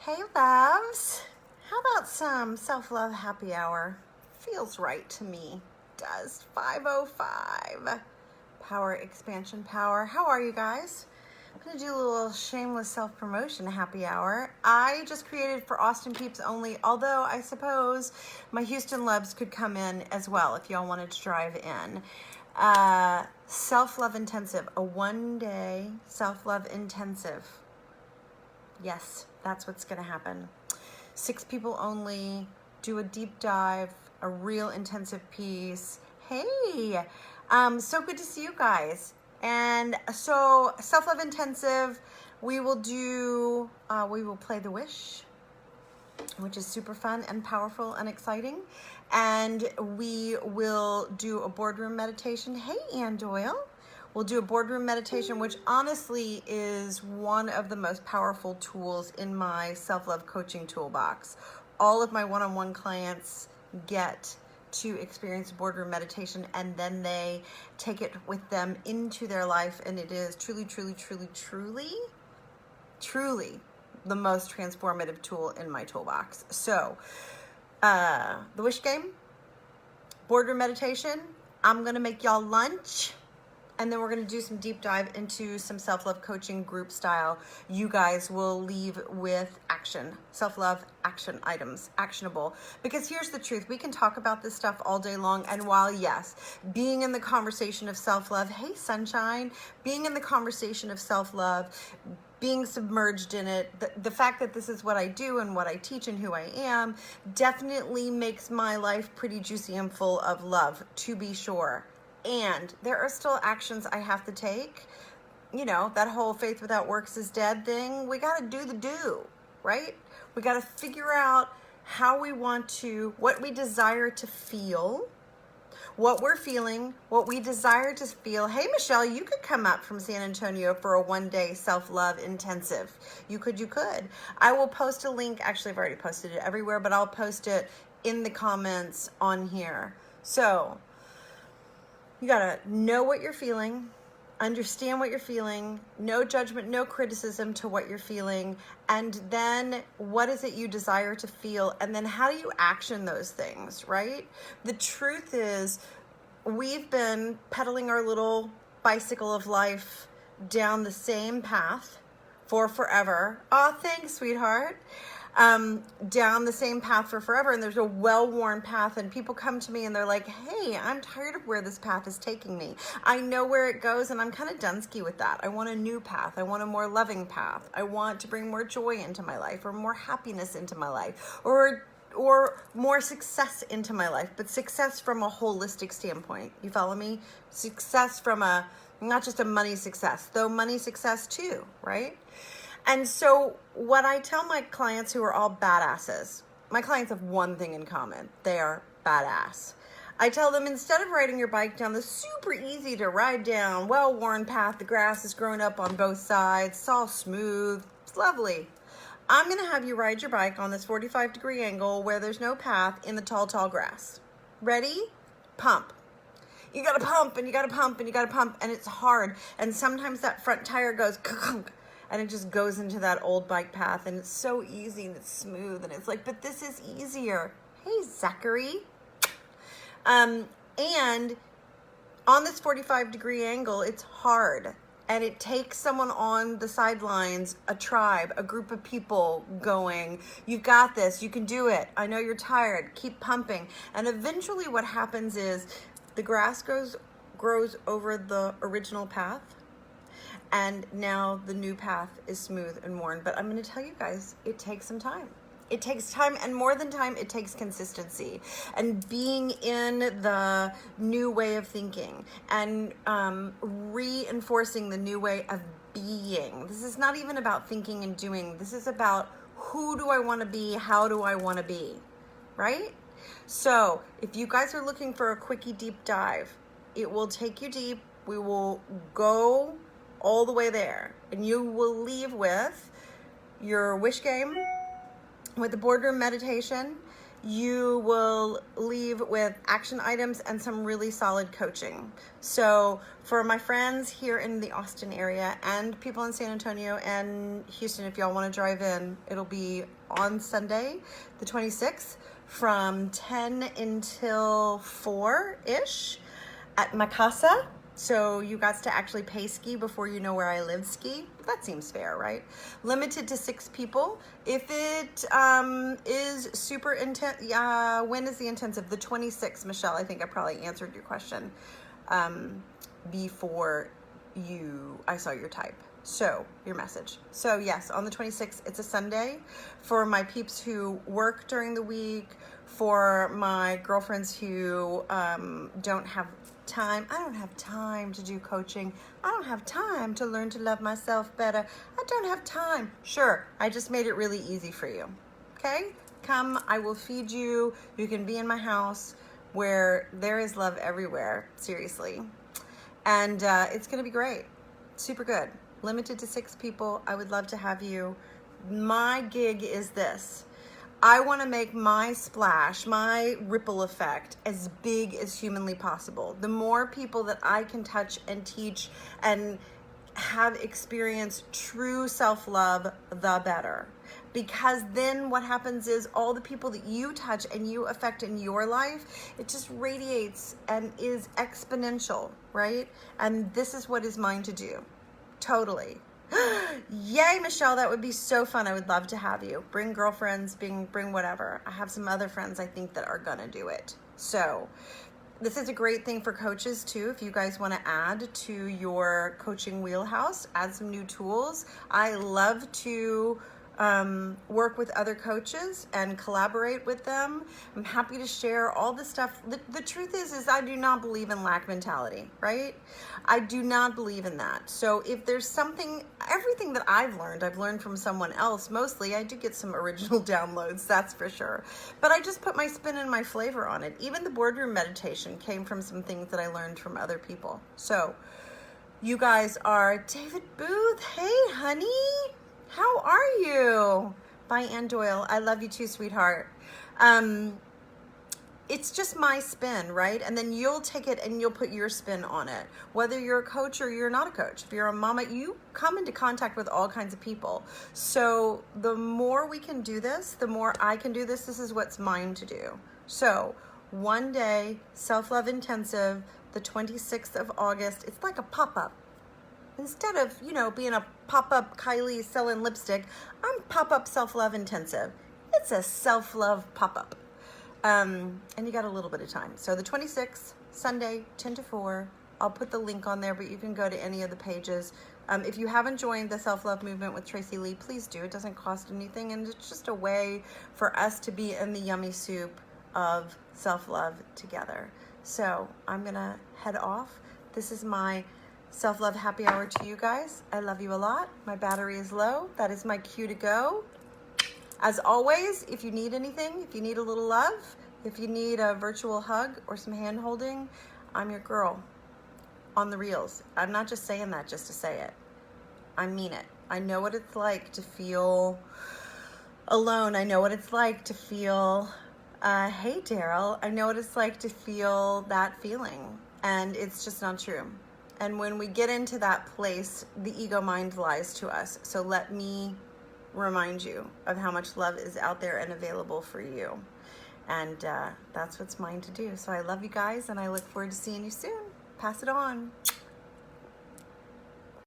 Hey loves, how about some self-love happy hour? Feels right to me. Does 5:05. Power expansion power. How are you guys? I'm gonna do a little shameless self-promotion happy hour. I just created for Austin peeps only, although I suppose my Houston loves could come in as well if y'all wanted to drive in. Self-love intensive, a 1-day self-love intensive. Yes, that's what's going to happen. 6 people only, do a deep dive, a real intensive piece. Hey, so good to see you guys. And so self-love intensive, we will play the wish, which is super fun and powerful and exciting. And we will do a boardroom meditation. Hey, Ann Doyle. We'll do a boardroom meditation, which honestly is one of the most powerful tools in my self-love coaching toolbox. All of my one-on-one clients get to experience boardroom meditation, and then they take it with them into their life, and it is truly, truly, truly, truly, truly the most transformative tool in my toolbox. So, the wish game, boardroom meditation, I'm going to make y'all lunch. And then we're going to do some deep dive into some self-love coaching group style. You guys will leave with action, self-love action items, actionable. Because here's the truth. We can talk about this stuff all day long. And while, yes, being in the conversation of self-love, hey, sunshine, being in the conversation of self-love, being submerged in it, the fact that this is what I do and what I teach and who I am definitely makes my life pretty juicy and full of love, to be sure. And there are still actions I have to take. You know, that whole faith without works is dead thing. We got to do the do, right? We got to figure out how we want to, what we desire to feel, what we're feeling, what we desire to feel. Hey, Michelle, you could come up from San Antonio for a 1-day self-love intensive. You could. I will post a link. Actually, I've already posted it everywhere, but I'll post it in the comments on here. So, you gotta know what you're feeling, understand what you're feeling, no judgment, no criticism to what you're feeling, and then what is it you desire to feel, and then how do you action those things, right? The truth is, we've been pedaling our little bicycle of life down the same path for forever. Oh, thanks, sweetheart. Down the same path for forever, and there's a well-worn path, and people come to me and they're like, hey, I'm tired of where this path is taking me. I know where it goes, and I'm kind of done-ski with that. I want a new path. I want a more loving path. I want to bring more joy into my life, or more happiness into my life, or more success into my life, but success from a holistic standpoint. You follow me? Success from not just a money success, though money success too, right? And so what I tell my clients who are all badasses, my clients have one thing in common. They are badass. I tell them, instead of riding your bike down the super easy to ride down, well-worn path, the grass is growing up on both sides, it's all smooth, it's lovely. I'm going to have you ride your bike on this 45-degree angle where there's no path in the tall, tall grass. Ready? Pump. You got to pump, and you got to pump, and you got to pump, and it's hard. And sometimes that front tire goes and it just goes into that old bike path, and it's so easy and it's smooth, and it's like, but this is easier. Hey, Zachary. And on this 45-degree angle, it's hard, and it takes someone on the sidelines, a tribe, a group of people going, you got this, you can do it. I know you're tired, keep pumping. And eventually what happens is the grass grows over the original path, and now the new path is smooth and worn. But I'm going to tell you guys, it takes some time. It takes time, and more than time, it takes consistency and being in the new way of thinking and reinforcing the new way of being. This is not even about thinking and doing. This is about who do I want to be? How do I want to be? Right? So if you guys are looking for a quickie deep dive, it will take you deep. We will go all the way there, and you will leave with your wish game, with the boardroom meditation, you will leave with action items and some really solid coaching. So for my friends here in the Austin area and people in San Antonio and Houston, if y'all want to drive in, it'll be on Sunday, the 26th, from 10 until 4-ish at my casa. So you got to actually pay ski before you know where I live ski. That seems fair, right? Limited to 6 people. If it is super intense, when is the intensive? The 26th, Michelle. I think I probably answered your question before I saw your type. So your message. So yes, on the 26th, it's a Sunday. For my peeps who work during the week, for my girlfriends who don't have time. I don't have time to do coaching. I don't have time to learn to love myself better. I don't have time. Sure, I just made it really easy for you. Okay? Come, I will feed you. You can be in my house where there is love everywhere. Seriously. And it's going to be great. Super good. Limited to 6 people. I would love to have you. My gig is this. I want to make my splash, my ripple effect, as big as humanly possible. The more people that I can touch and teach and have experienced true self-love, the better. Because then what happens is all the people that you touch and you affect in your life, it just radiates and is exponential, right? And this is what is mine to do. Totally. Yay, Michelle, that would be so fun. I would love to have you. Bring girlfriends, bring whatever. I have some other friends I think that are gonna do it. So this is a great thing for coaches too. If you guys want to add to your coaching wheelhouse, add some new tools. I love to work with other coaches and collaborate with them. I'm happy to share all the stuff. The truth is I do not believe in lack mentality, right? I do not believe in that. So if there's something, everything that I've learned from someone else. Mostly I do get some original downloads, that's for sure. But I just put my spin and my flavor on it. Even the boardroom meditation came from some things that I learned from other people. So you guys are David Booth. Hey, honey. How are you? Bye, Ann Doyle. I love you too, sweetheart. It's just my spin, right? And then you'll take it and you'll put your spin on it. Whether you're a coach or you're not a coach, if you're a mama, you come into contact with all kinds of people. So the more we can do this, the more I can do this. This is what's mine to do. So one day, self-love intensive, the 26th of August. It's like a pop-up. Instead of, being a pop-up Kylie selling lipstick, I'm pop-up self-love intensive. It's a self-love pop-up. And you got a little bit of time. So the 26th, Sunday, 10 to 4. I'll put the link on there, but you can go to any of the pages. If you haven't joined the self-love movement with Tracy Lee, please do. It doesn't cost anything, and it's just a way for us to be in the yummy soup of self-love together. So I'm going to head off. This is my self-love happy hour to you guys. I love you a lot. My battery is low. That is my cue to go. As always, if you need anything, if you need a little love, if you need a virtual hug or some hand holding, I'm your girl on the reels. I'm not just saying that just to say it. I mean it. I know what it's like to feel alone. I know what it's like to feel, hey Daryl, I know what it's like to feel that feeling, and it's just not true. And when we get into that place, the ego mind lies to us. So let me remind you of how much love is out there and available for you. And that's what's mine to do. So I love you guys, and I look forward to seeing you soon. Pass it on.